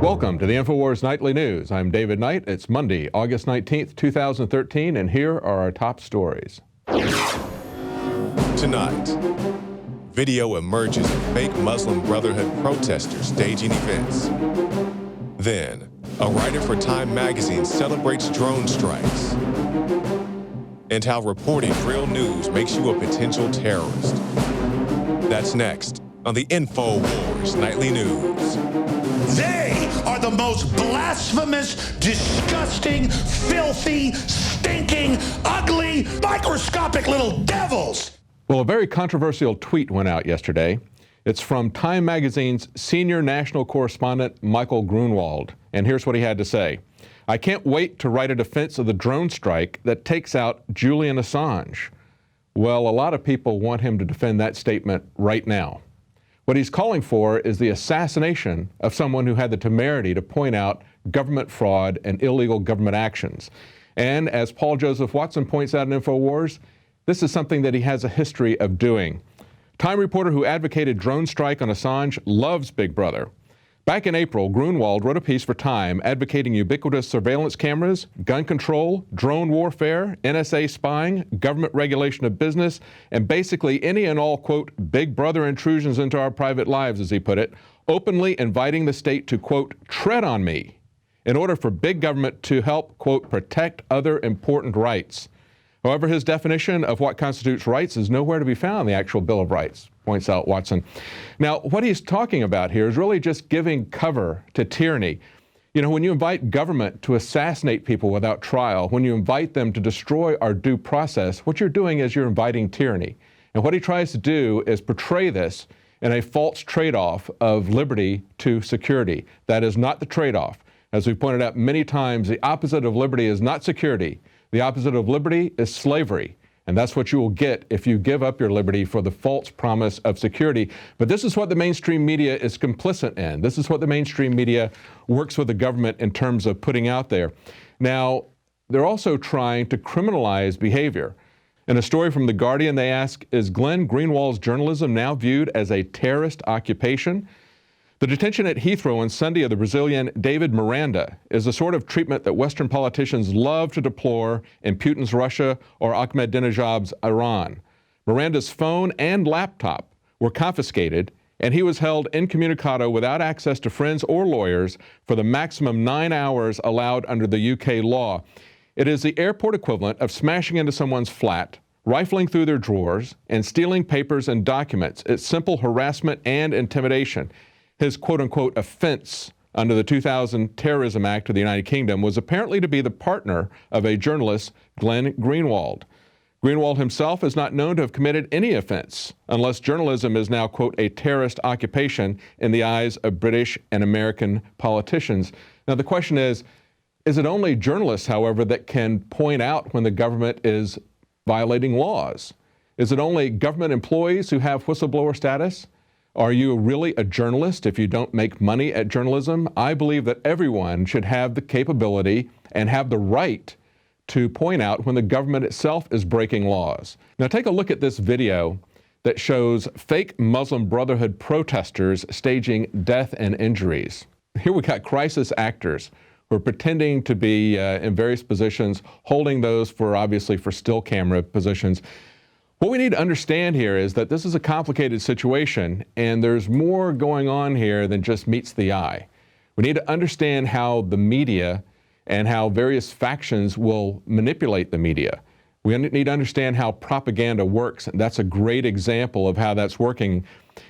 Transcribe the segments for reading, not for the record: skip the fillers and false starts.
Welcome to the Infowars Nightly News. I'm David Knight. It's Monday, August 19th, 2013, and here are our top stories. Tonight, video emerges of fake Muslim Brotherhood protesters staging events. Then, a writer for Time magazine celebrates drone strikes. And how reporting real news makes you a potential terrorist. That's next on the Infowars Nightly News. They are the most blasphemous, disgusting, filthy, stinking, ugly, microscopic little devils. Well, a very controversial tweet went out yesterday. It's from Time magazine's senior national correspondent, Michael Greenwald. And here's what he had to say. I can't wait to write a defense of the drone strike that takes out Julian Assange. Well, a lot of people want him to defend that statement right now. What he's calling for is the assassination of someone who had the temerity to point out government fraud and illegal government actions. And as Paul Joseph Watson points out in Infowars, this is something that he has a history of doing. Time reporter who advocated drone strike on Assange loves Big Brother. Back in April, Greenwald wrote a piece for Time advocating ubiquitous surveillance cameras, gun control, drone warfare, NSA spying, government regulation of business, and basically any and all, quote, Big Brother intrusions into our private lives, as he put it, openly inviting the state to, quote, tread on me in order for big government to help, quote, protect other important rights. However, his definition of what constitutes rights is nowhere to be found in the actual Bill of Rights, points out Watson. Now, what he's talking about here is really just giving cover to tyranny. You know, when you invite government to assassinate people without trial, when you invite them to destroy our due process, what you're doing is you're inviting tyranny. And what he tries to do is portray this in a false trade-off of liberty to security. That is not the trade-off. As we pointed out many times, the opposite of liberty is not security. The opposite of liberty is slavery, and that's what you will get if you give up your liberty for the false promise of security. But this is what the mainstream media is complicit in. This is what the mainstream media works with the government in terms of putting out there. Now, they're also trying to criminalize behavior. In a story from The Guardian, they ask, is Glenn Greenwald's journalism now viewed as a terrorist occupation? The detention at Heathrow on Sunday of the Brazilian David Miranda is the sort of treatment that Western politicians love to deplore in Putin's Russia or Ahmadinejad's Iran. Miranda's phone and laptop were confiscated, and he was held incommunicado without access to friends or lawyers for the maximum 9 hours allowed under the UK law. It is the airport equivalent of smashing into someone's flat, rifling through their drawers, and stealing papers and documents. It's simple harassment and intimidation. His quote-unquote offense under the 2000 Terrorism Act of the United Kingdom was apparently to be the partner of a journalist, Glenn Greenwald. Greenwald himself is not known to have committed any offense, unless journalism is now, quote, a terrorist occupation in the eyes of British and American politicians. Now, the question is it only journalists, however, that can point out when the government is violating laws? Is it only government employees who have whistleblower status? Are you really a journalist if you don't make money at journalism? I believe that everyone should have the capability and have the right to point out when the government itself is breaking laws. Now take a look at this video that shows fake Muslim Brotherhood protesters staging death and injuries. Here we got crisis actors who are pretending to be in various positions, holding those obviously for still camera positions. What we need to understand here is that this is a complicated situation, and there's more going on here than just meets the eye. We need to understand how the media and how various factions will manipulate the media. We need to understand how propaganda works, and that's a great example of how that's working.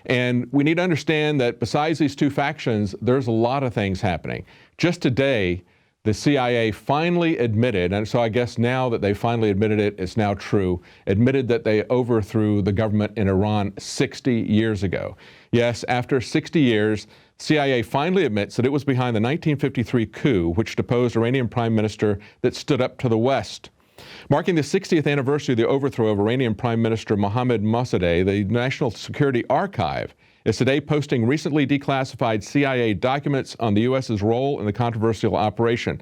And we need to understand that besides these two factions, there's a lot of things happening. Just today, the CIA finally admitted, and so I guess now that they finally admitted it, it's now true, admitted that they overthrew the government in Iran 60 years ago. Yes, after 60 years, CIA finally admits that it was behind the 1953 coup, which deposed Iranian Prime Minister that stood up to the West. Marking the 60th anniversary of the overthrow of Iranian Prime Minister Mohammad Mossadegh, the National Security Archive is today posting recently declassified CIA documents on the U.S.'s role in the controversial operation.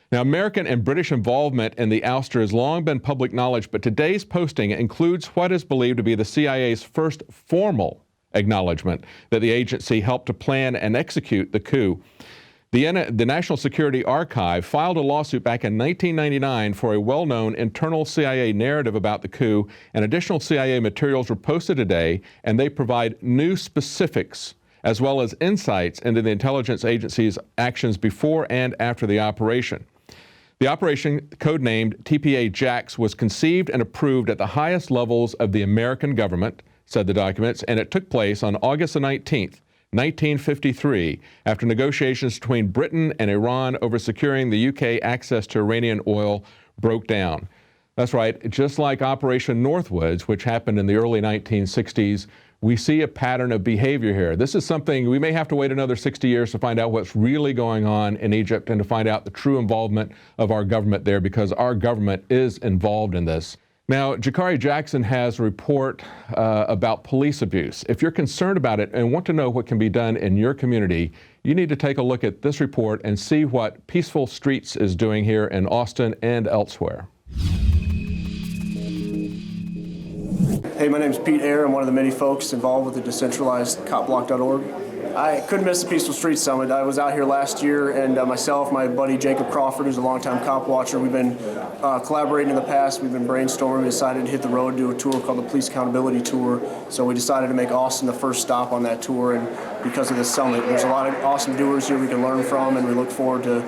Now, American and British involvement in the ouster has long been public knowledge, but today's posting includes what is believed to be the CIA's first formal acknowledgement that the agency helped to plan and execute the coup. The National Security Archive filed a lawsuit back in 1999 for a well-known internal CIA narrative about the coup, and additional CIA materials were posted today, and they provide new specifics as well as insights into the intelligence agency's actions before and after the operation. The operation, codenamed TPA-JAX, was conceived and approved at the highest levels of the American government, said the documents, and it took place on August the 19th, 1953, after negotiations between Britain and Iran over securing the UK access to Iranian oil broke down. That's right, just like Operation Northwoods, which happened in the early 1960s, we see a pattern of behavior here. This is something we may have to wait another 60 years to find out what's really going on in Egypt and to find out the true involvement of our government there, because our government is involved in this. Now, Jakari Jackson has a report about police abuse. If you're concerned about it and want to know what can be done in your community, you need to take a look at this report and see what Peaceful Streets is doing here in Austin and elsewhere. Hey, my name is Pete Ayer. I'm one of the many folks involved with the decentralized copblock.org. I couldn't miss the Peaceful Streets Summit. I was out here last year, and myself, my buddy Jacob Crawford, who's a longtime cop watcher, we've been collaborating in the past. We've been brainstorming. We decided to hit the road, do a tour called the Police Accountability Tour. So we decided to make Austin the first stop on that tour, and because of this summit, there's a lot of awesome doers here we can learn from, and we look forward to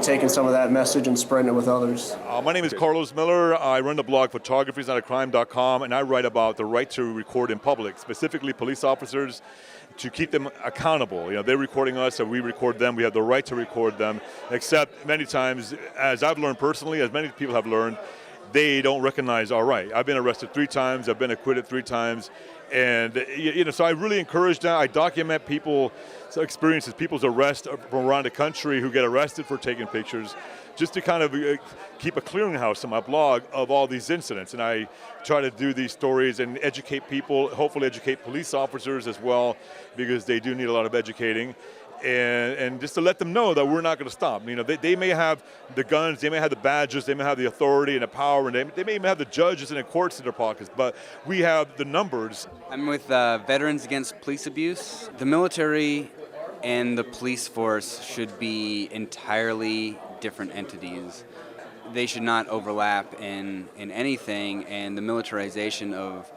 taking some of that message and spreading it with others. My name is Carlos Miller. I run the blog photographiesnotacrime.com, and I write about the right to record in public, specifically police officers, to keep them accountable. They're recording us, so we record them. We have the right to record them, except many times, as I've learned personally, as many people have learned, they don't recognize our right. I've been arrested 3 times. I've been acquitted 3 times. And so I really encourage that. I document people's experiences, people's arrests from around the country who get arrested for taking pictures, just to kind of keep a clearinghouse on my blog of all these incidents. And I try to do these stories and educate people, hopefully educate police officers as well, because they do need a lot of educating. And just to let them know that we're not going to stop. They may have the guns, they may have the badges, they may have the authority and the power, and they may even have the judges and the courts in their pockets, but we have the numbers. I'm with Veterans Against Police Abuse. The military and the police force should be entirely different entities. They should not overlap in anything, and the militarization of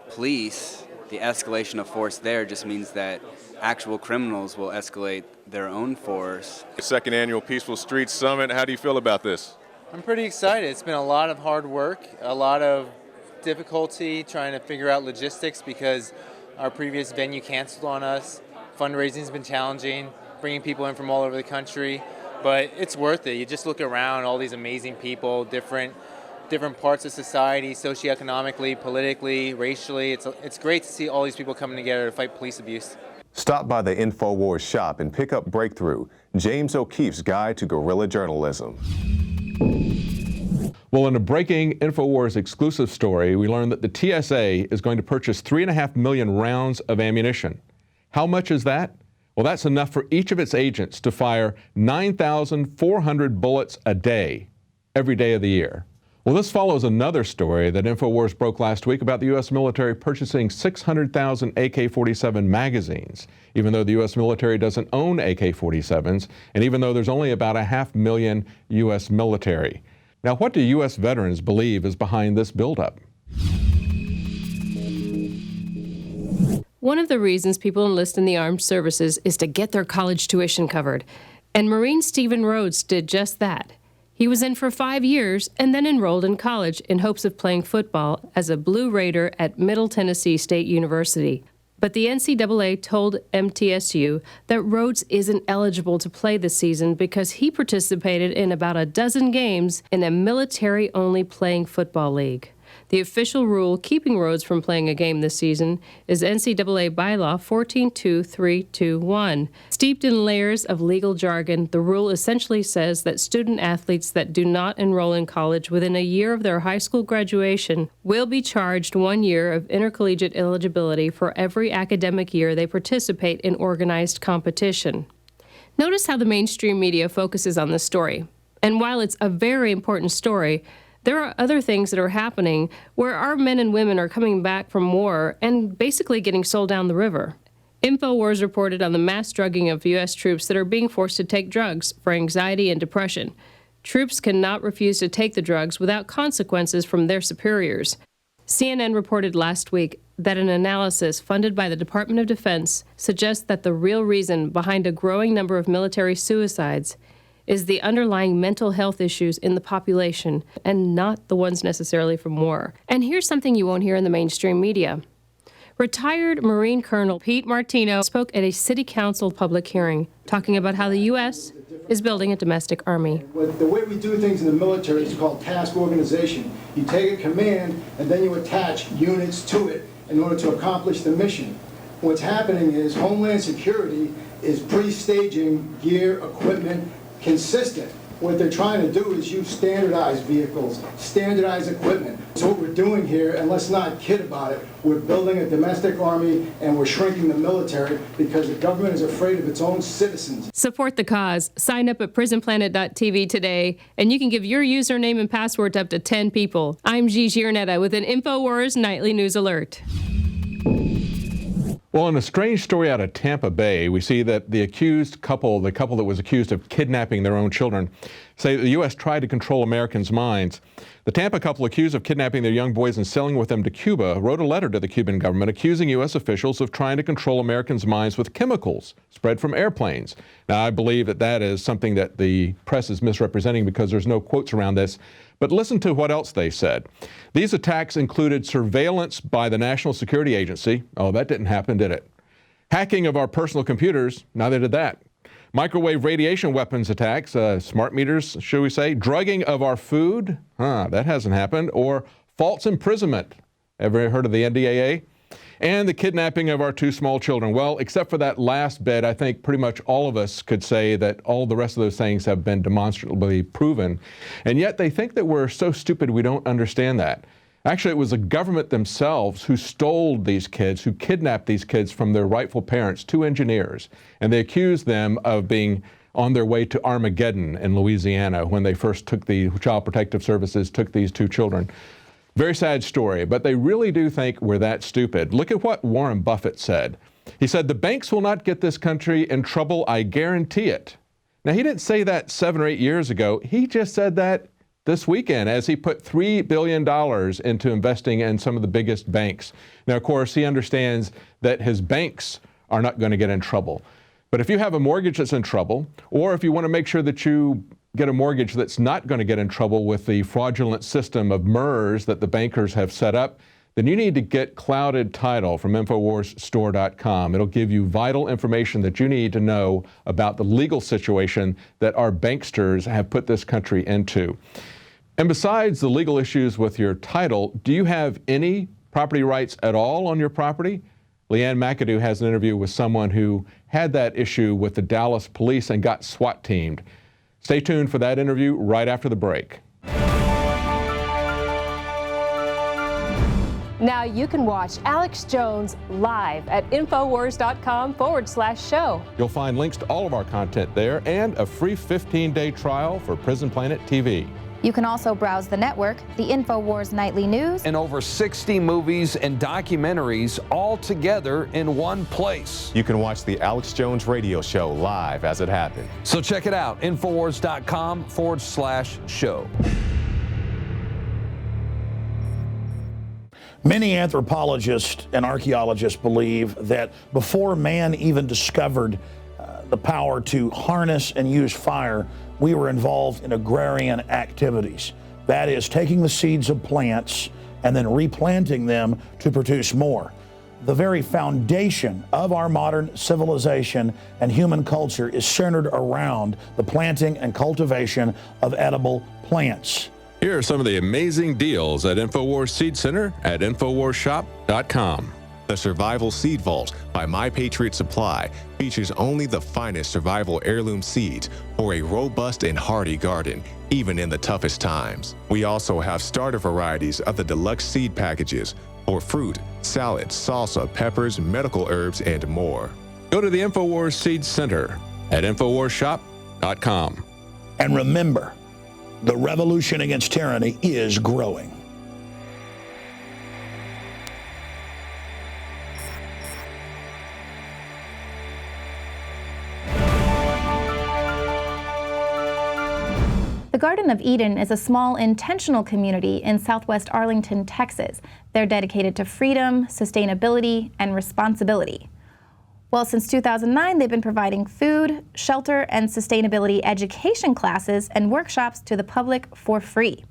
police, the escalation of force there, just means that actual criminals will escalate their own force. Second annual Peaceful Streets Summit. How do you feel about this? I'm pretty excited. It's been a lot of hard work, a lot of difficulty trying to figure out logistics because our previous venue canceled on us. Fundraising's been challenging, bringing people in from all over the country, but it's worth it. You just look around, all these amazing people, different parts of society, socioeconomically, politically, racially. It's great to see all these people coming together to fight police abuse. Stop by the Infowars shop and pick up Breakthrough, James O'Keefe's Guide to Guerrilla Journalism. Well, in a breaking Infowars exclusive story, we learned that the TSA is going to purchase 3.5 million rounds of ammunition. How much is that? Well, that's enough for each of its agents to fire 9,400 bullets a day, every day of the year. Well, this follows another story that Infowars broke last week about the U.S. military purchasing 600,000 AK-47 magazines, even though the U.S. military doesn't own AK-47s, and even though there's only about 500,000 U.S. military. Now, what do U.S. veterans believe is behind this buildup? One of the reasons people enlist in the armed services is to get their college tuition covered. And Marine Stephen Rhodes did just that. He was in for 5 years and then enrolled in college in hopes of playing football as a Blue Raider at Middle Tennessee State University. But the NCAA told MTSU that Rhodes isn't eligible to play this season because he participated in about a dozen games in a military-only playing football league. The official rule keeping Rhodes from playing a game this season is NCAA bylaw 142321. Steeped in layers of legal jargon, the rule essentially says that student athletes that do not enroll in college within a year of their high school graduation will be charged 1 year of intercollegiate eligibility for every academic year they participate in organized competition. Notice how the mainstream media focuses on this story. And while it's a very important story, there are other things that are happening where our men and women are coming back from war and basically getting sold down the river. Infowars reported on the mass drugging of U.S. troops that are being forced to take drugs for anxiety and depression. Troops cannot refuse to take the drugs without consequences from their superiors. CNN reported last week that an analysis funded by the Department of Defense suggests that the real reason behind a growing number of military suicides is the underlying mental health issues in the population and not the ones necessarily from war. And here's something you won't hear in the mainstream media. Retired Marine Colonel Pete Martino spoke at a city council public hearing talking about how the U.S. is building a domestic army. The way we do things in the military is called task organization. You take a command and then you attach units to it in order to accomplish the mission. What's happening is Homeland Security is pre-staging gear, equipment, consistent. What they're trying to do is use standardized vehicles, standardized equipment. So what we're doing here, and let's not kid about it, we're building a domestic army and we're shrinking the military because the government is afraid of its own citizens. Support the cause. Sign up at PrisonPlanet.tv today, and you can give your username and password to up to 10 people. I'm Gigi Giornetta with an Infowars Nightly News Alert. Well, in a strange story out of Tampa Bay, we see that the couple that was accused of kidnapping their own children, say the U.S. tried to control Americans' minds. The Tampa couple accused of kidnapping their young boys and selling with them to Cuba wrote a letter to the Cuban government accusing U.S. officials of trying to control Americans' minds with chemicals spread from airplanes. Now, I believe that is something that the press is misrepresenting because there's no quotes around this. But listen to what else they said. These attacks included surveillance by the National Security Agency. Oh, that didn't happen, did it? Hacking of our personal computers. Now they did that. Microwave radiation weapons attacks, smart meters, should we say. Drugging of our food. That hasn't happened. Or false imprisonment. Ever heard of the NDAA? And the kidnapping of our two small children. Well, except for that last bit, I think pretty much all of us could say that all the rest of those things have been demonstrably proven. And yet they think that we're so stupid we don't understand that. Actually, it was the government themselves who stole these kids, who kidnapped these kids from their rightful parents, two engineers. And they accused them of being on their way to Armageddon in Louisiana when they first took the Child Protective Services, took these two children. Very sad story, but they really do think we're that stupid. Look at what Warren Buffett said. He said, "The banks will not get this country in trouble, I guarantee it." Now, he didn't say that 7 or 8 years ago. He just said that this weekend as he put $3 billion into investing in some of the biggest banks. Now, of course, he understands that his banks are not going to get in trouble. But if you have a mortgage that's in trouble, or if you want to make sure that you get a mortgage that's not going to get in trouble with the fraudulent system of MERS that the bankers have set up, then you need to get Clouded Title from InfoWarsStore.com. It'll give you vital information that you need to know about the legal situation that our banksters have put this country into. And besides the legal issues with your title, do you have any property rights at all on your property? Leanne McAdoo has an interview with someone who had that issue with the Dallas police and got SWAT teamed. Stay tuned for that interview right after the break. Now you can watch Alex Jones live at Infowars.com/show. You'll find links to all of our content there and a free 15-day trial for Prison Planet TV. You can also browse the network, the Infowars Nightly News, and over 60 movies and documentaries all together in one place. You can watch the Alex Jones radio show live as it happened. So check it out, Infowars.com/show. Many anthropologists and archaeologists believe that before man even discovered the power to harness and use fire, we were involved in agrarian activities. That is, taking the seeds of plants and then replanting them to produce more. The very foundation of our modern civilization and human culture is centered around the planting and cultivation of edible plants. Here are some of the amazing deals at InfoWars Seed Center at InfoWarsShop.com. The Survival Seed Vault by My Patriot Supply features only the finest survival heirloom seeds for a robust and hardy garden, even in the toughest times. We also have starter varieties of the deluxe seed packages for fruit, salad, salsa, peppers, medical herbs, and more. Go to the InfoWars Seed Center at InfoWarsShop.com. And remember, the revolution against tyranny is growing. The Garden of Eden is a small intentional community in southwest Arlington, Texas. They're dedicated to freedom, sustainability, and responsibility. Well, since 2009, they've been providing food, shelter, and sustainability education classes and workshops to the public for free.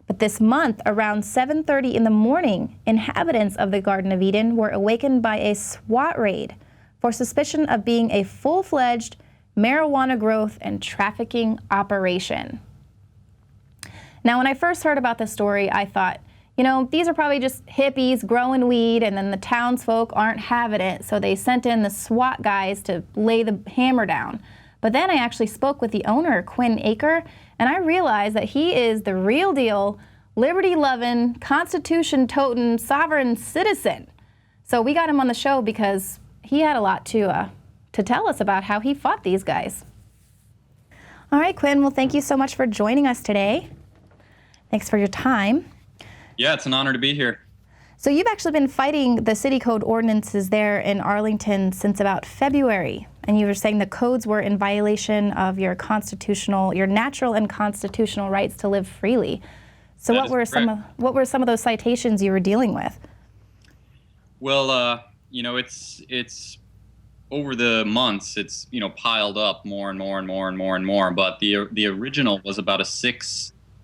But this month, around 7:30 in the morning, inhabitants of the Garden of Eden were awakened by a SWAT raid for suspicion of being a full-fledged marijuana growth and trafficking operation. Now, when I first heard about this story, I thought, you know, these are probably just hippies growing weed, and then the townsfolk aren't having it, so they sent in the SWAT guys to lay the hammer down. But then I actually spoke with the owner, Quinn Eaker, and I realized that he is the real deal, liberty-loving, Constitution-toting, sovereign citizen. So we got him on the show because he had a lot to tell us about how he fought these guys. All right, Quinn, well, thank you so much for joining us today. Thanks for your time. Yeah, it's an honor to be here. So you've actually been fighting the city code ordinances there in Arlington since about February, and you were saying the codes were in violation of your natural and constitutional rights to live freely. So what were some of those citations you were dealing with? Well, it's over the months, it's piled up more and more and more and more and more. But the original was about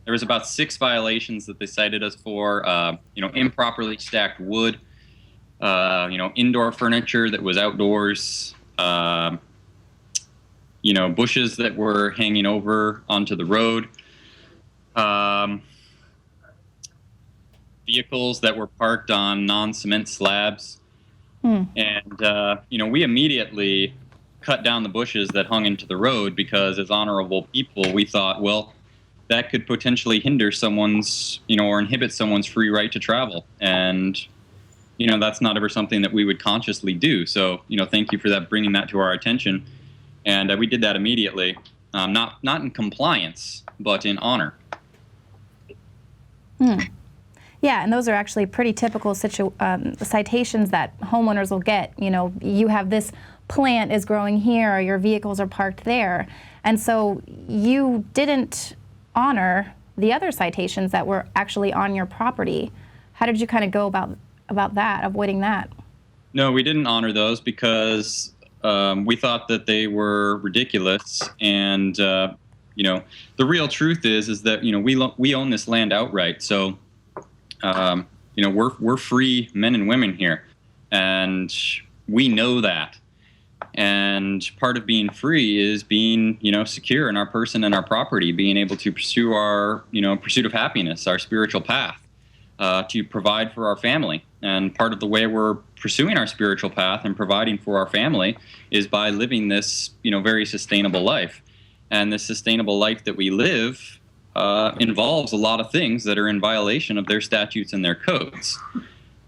There was about 6 violations that they cited us for. Improperly stacked wood, indoor furniture that was outdoors, bushes that were hanging over onto the road, vehicles that were parked on non-cement slabs. And, we immediately cut down the bushes that hung into the road because as honorable people, we thought, well, that could potentially hinder someone's, or inhibit someone's free right to travel. And, that's not ever something that we would consciously do. So, thank you for that, bringing that to our attention. And we did that immediately, not in compliance, but in honor. Yeah, and those are actually pretty typical citations that homeowners will get. You have this plant is growing here, or your vehicles are parked there. And so you didn't honor the other citations that were actually on your property. How did you kind of go about that, avoiding that? No, we didn't honor those because we thought that they were ridiculous. And the real truth is that we own this land outright. So we're free men and women here, and we know that. And part of being free is being, secure in our person and our property, being able to pursue our, pursuit of happiness, our spiritual path, to provide for our family. And part of the way we're pursuing our spiritual path and providing for our family is by living this, very sustainable life. And this sustainable life that we live involves a lot of things that are in violation of their statutes and their codes.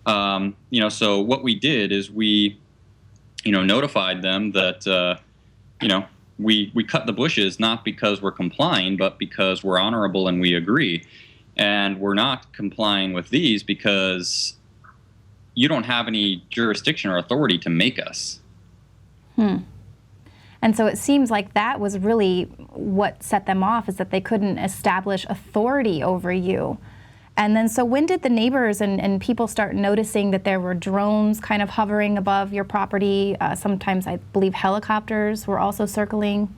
So what we did is we notified them that, we cut the bushes not because we're complying, but because we're honorable and we agree. And we're not complying with these because you don't have any jurisdiction or authority to make us. And so it seems like that was really what set them off, is that they couldn't establish authority over you. And then, so when did the neighbors and people start noticing that there were drones kind of hovering above your property? Sometimes I believe helicopters were also circling.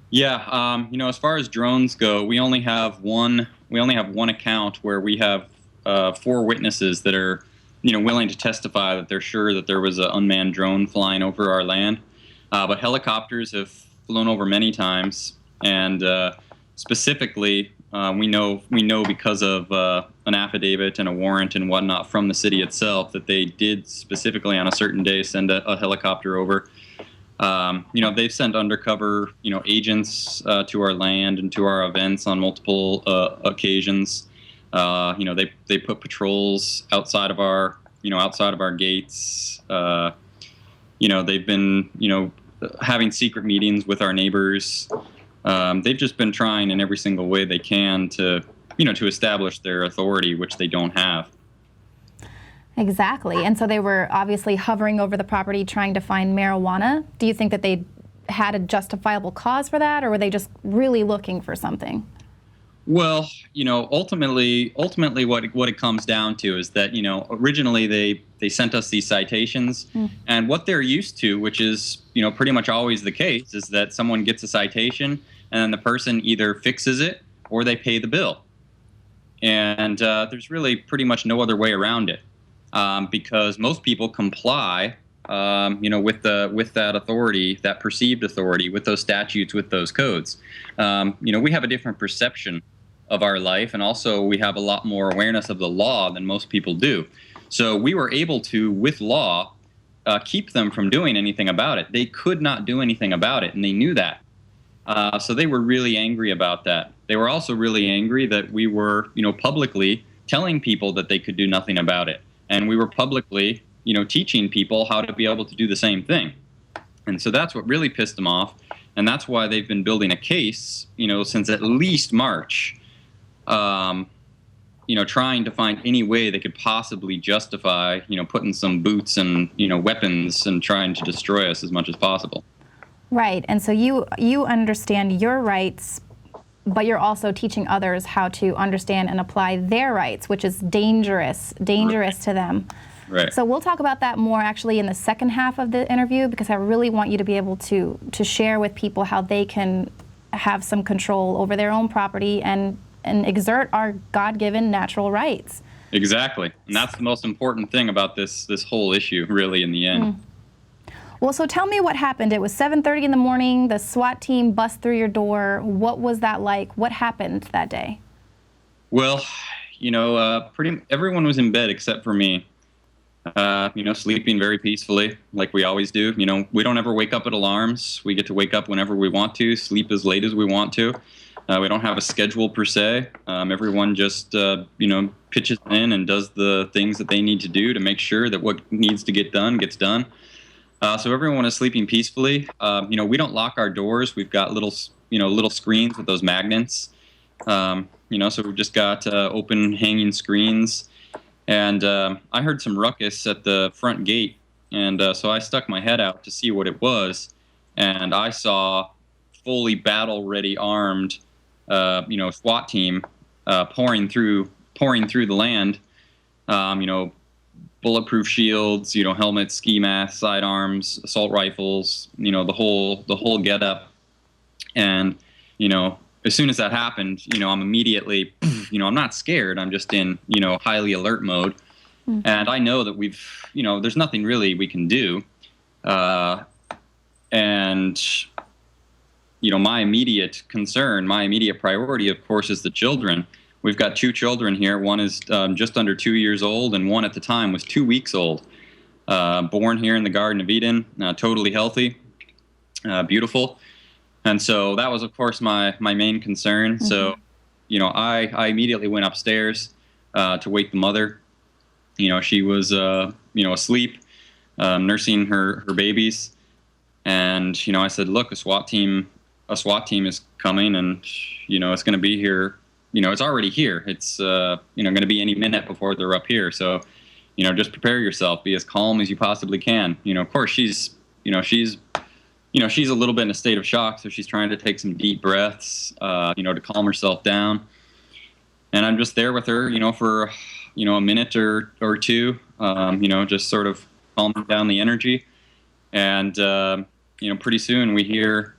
Yeah, as far as drones go, we only have one account where we have 4 witnesses that are, willing to testify that they're sure that there was an unmanned drone flying over our land. But helicopters have flown over many times, and specifically, we know because of an affidavit and a warrant and whatnot from the city itself that they did specifically on a certain day send a helicopter over. They've sent undercover, agents to our land and to our events on multiple occasions. They put patrols outside of our gates. They've been, having secret meetings with our neighbors. They've just been trying in every single way they can to establish their authority, which they don't have. Exactly. And so they were obviously hovering over the property trying to find marijuana. Do you think that they had a justifiable cause for that, or were they just really looking for something? Well, ultimately what it comes down to is that, originally they sent us these citations, and what they're used to, which is, pretty much always the case, is that someone gets a citation and then the person either fixes it or they pay the bill. And there's really pretty much no other way around it, because most people comply, with that authority, that perceived authority, with those statutes, with those codes. We have a different perception of our life, and also we have a lot more awareness of the law than most people do. So we were able to, with law, keep them from doing anything about it. They could not do anything about it, and they knew that. So they were really angry about that. They were also really angry that we were, publicly telling people that they could do nothing about it. And we were publicly, teaching people how to be able to do the same thing. And so that's what really pissed them off. And that's why they've been building a case, since at least March, trying to find any way they could possibly justify, putting some boots and, weapons and trying to destroy us as much as possible. Right. And so you understand your rights, but you're also teaching others how to understand and apply their rights, which is dangerous to them. Right. So we'll talk about that more actually in the second half of the interview, because I really want you to be able to share with people how they can have some control over their own property and exert our God-given natural rights. Exactly. And that's the most important thing about this whole issue, really, in the end. Well, so tell me what happened. It was 7:30 in the morning. The SWAT team bust through your door. What was that like? What happened that day? Well, everyone was in bed except for me. Sleeping very peacefully, like we always do. We don't ever wake up at alarms. We get to wake up whenever we want to, sleep as late as we want to. We don't have a schedule per se. Everyone just, pitches in and does the things that they need to do to make sure that what needs to get done gets done. So everyone is sleeping peacefully. We don't lock our doors. We've got little screens with those magnets. So we've just got open hanging screens. And I heard some ruckus at the front gate, and so I stuck my head out to see what it was, and I saw fully battle-ready armed, SWAT team pouring through the land. Bulletproof shields, helmets, ski masks, sidearms, assault rifles, the whole getup, and as soon as that happened, I'm immediately, I'm not scared. I'm just in, highly alert mode. And I know that there's nothing really we can do. And my immediate concern, my immediate priority, of course, is the children. We've got 2 children here. One is just under 2 years old, and one at the time was 2 weeks old. Born here in the Garden of Eden, totally healthy, beautiful. And so that was, of course, my main concern. Mm-hmm. So, I immediately went upstairs to wake the mother. She was, asleep, nursing her babies. And, I said, look, a SWAT team is coming, and, it's going to be here. It's already here. It's, going to be any minute before they're up here. So, just prepare yourself. Be as calm as you possibly can. Of course, she's a little bit in a state of shock, so she's trying to take some deep breaths, to calm herself down. And I'm just there with her, for, a minute or two, just sort of calming down the energy. And, pretty soon we hear,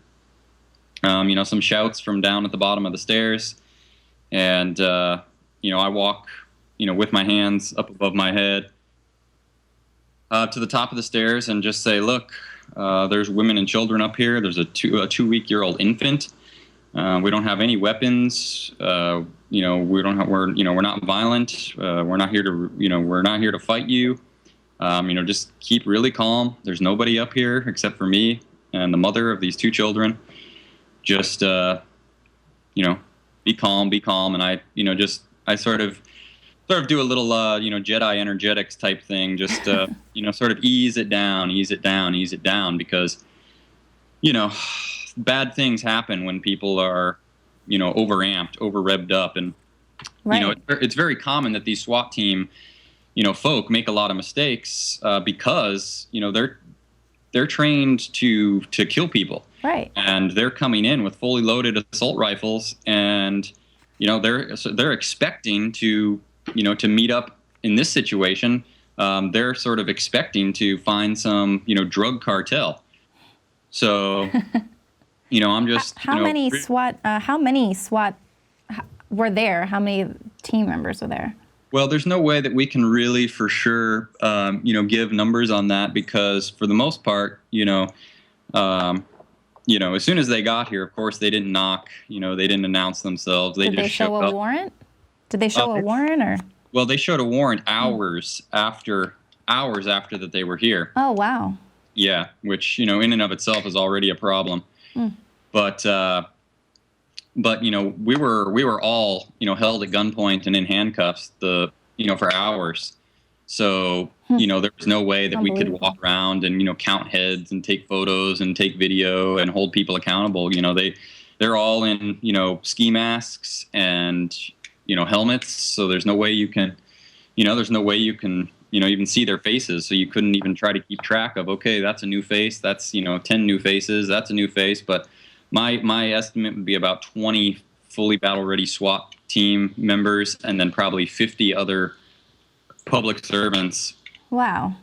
some shouts from down at the bottom of the stairs. And, I walk, with my hands up above my head to the top of the stairs and just say, look, there's women and children up here. There's a 2-week-old infant. We don't have any weapons. We're not violent. We're not here to fight you. Just keep really calm. There's nobody up here except for me and the mother of these 2 children. Just, be calm. And I sort of do a little, Jedi energetics type thing. Just, sort of ease it down, because, bad things happen when people are, overamped, over-revved up. And, right. It's very common that these SWAT team, folk make a lot of mistakes because, they're trained to kill people. Right. And they're coming in with fully loaded assault rifles, and they're expecting to meet up in this situation. They're sort of expecting to find some drug cartel. So I'm just how many SWAT were there? How many team members were there? Well, there's no way that we can really for sure give numbers on that, because for the most part as soon as they got here, of course, they didn't knock. They didn't announce themselves. Did they show a warrant? Did they show a warrant, or? Well, they showed a warrant hours after that they were here. Oh, wow. Yeah, which in and of itself is already a problem. But we were all held at gunpoint and in handcuffs for hours. So there was no way that we could walk around and count heads and take photos and take video and hold people accountable. They're all in ski masks and helmets, so there's no way you can even see their faces. So you couldn't even try to keep track of, okay, that's a new face, that's 10 new faces, that's a new face. But my estimate would be about 20 fully battle ready SWAT team members, and then probably 50 other public servants. Wow.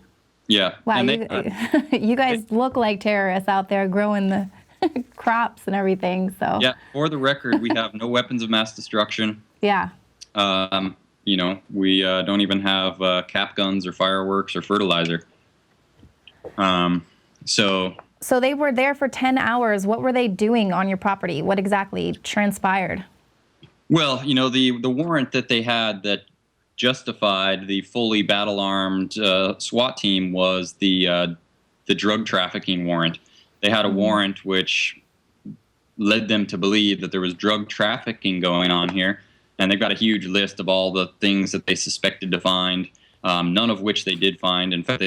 Yeah. Wow. You guys look like terrorists out there growing the crops and everything. So. Yeah. For the record, we have no weapons of mass destruction. Yeah. We don't even have cap guns or fireworks or fertilizer. So they were there for 10 hours. What were they doing on your property? What exactly transpired? Well, the warrant that they had that justified the fully battle-armed SWAT team was the drug trafficking warrant. They had a warrant which led them to believe that there was drug trafficking going on here, and they've got a huge list of all the things that they suspected to find, none of which they did find. In fact,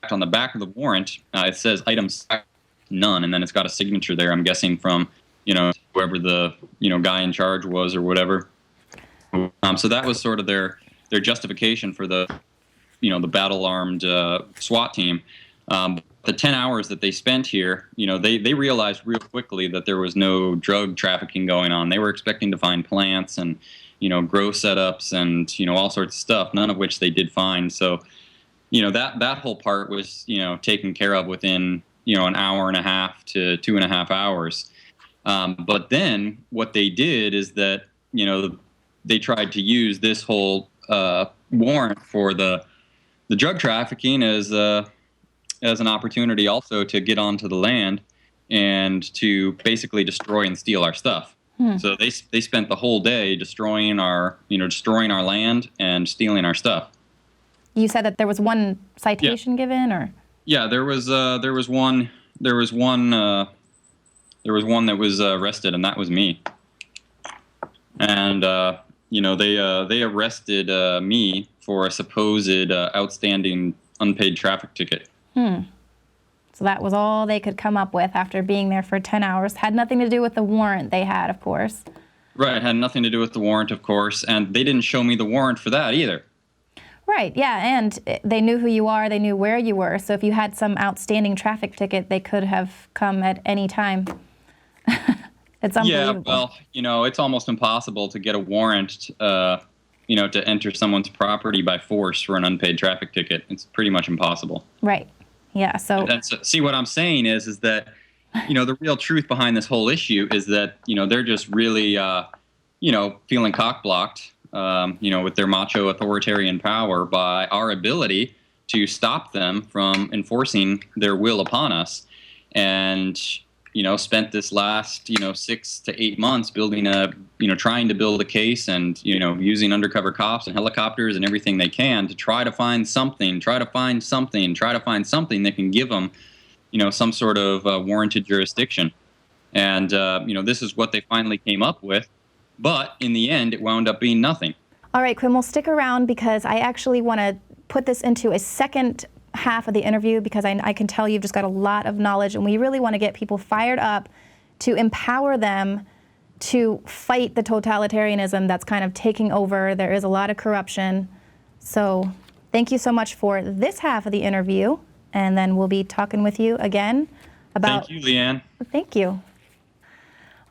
on the back of the warrant, it says items none, and then it's got a signature there, I'm guessing from whoever the guy in charge was or whatever. So that was sort of their justification for the battle-armed SWAT team. The 10 hours that they spent here, they realized real quickly that there was no drug trafficking going on. They were expecting to find plants and grow setups and all sorts of stuff, none of which they did find. So that whole part was taken care of within an hour and a half to 2.5 hours. But then what they did is that they tried to use this whole warrant for the drug trafficking as an opportunity also to get onto the land and to basically destroy and steal our stuff. So they spent the whole day destroying our land and stealing our stuff. You said that there was one citation given, or? Yeah, there was one that was arrested, and that was me. And they arrested me for a supposed outstanding unpaid traffic ticket. So that was all they could come up with after being there for 10 hours. Had nothing to do with the warrant they had, of course. Right, had nothing to do with the warrant, of course, and they didn't show me the warrant for that either. Right, yeah, and they knew who you are, they knew where you were, so if you had some outstanding traffic ticket, they could have come at any time. It's unbelievable. Yeah, well, it's almost impossible to get a warrant, to enter someone's property by force for an unpaid traffic ticket. It's pretty much impossible. Right, yeah, so... See, what I'm saying is that, the real truth behind this whole issue is that, they're just really, feeling cock-blocked, with their macho authoritarian power by our ability to stop them from enforcing their will upon us. And, spent this last, 6 to 8 months building trying to build a case and, using undercover cops and helicopters and everything they can to try to find something that can give them, some sort of warranted jurisdiction. And, this is what they finally came up with. But in the end, it wound up being nothing. All right, Quinn, we'll stick around because I actually want to put this into a second half of the interview because I can tell you've just got a lot of knowledge, and we really want to get people fired up to empower them to fight the totalitarianism that's kind of taking over. There is a lot of corruption. So thank you so much for this half of the interview, and then we'll be talking with you again about... Thank you, Leanne. Thank you.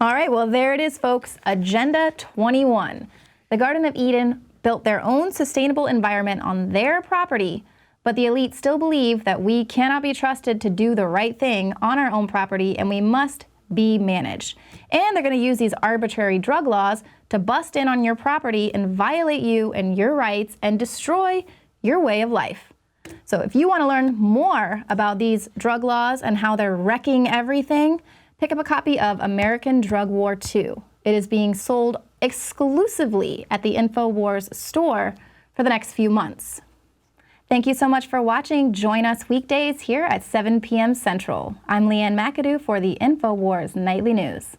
All right, well, there it is, folks. Agenda 21. The Garden of Eden built their own sustainable environment on their property, but the elite still believe that we cannot be trusted to do the right thing on our own property, and we must be managed. And they're going to use these arbitrary drug laws to bust in on your property and violate you and your rights and destroy your way of life. So if you want to learn more about these drug laws and how they're wrecking everything, pick up a copy of American Drug War II. It is being sold exclusively at the Infowars store for the next few months. Thank you so much for watching. Join us weekdays here at 7 p.m. Central. I'm Leanne McAdoo for the Infowars Nightly News.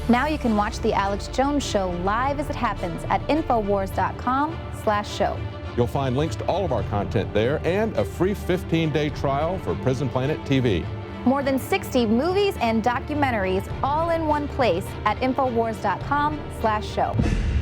Now you can watch The Alex Jones Show live as it happens at Infowars.com/show. You'll find links to all of our content there and a free 15-day trial for Prison Planet TV. More than 60 movies and documentaries all in one place at Infowars.com/show.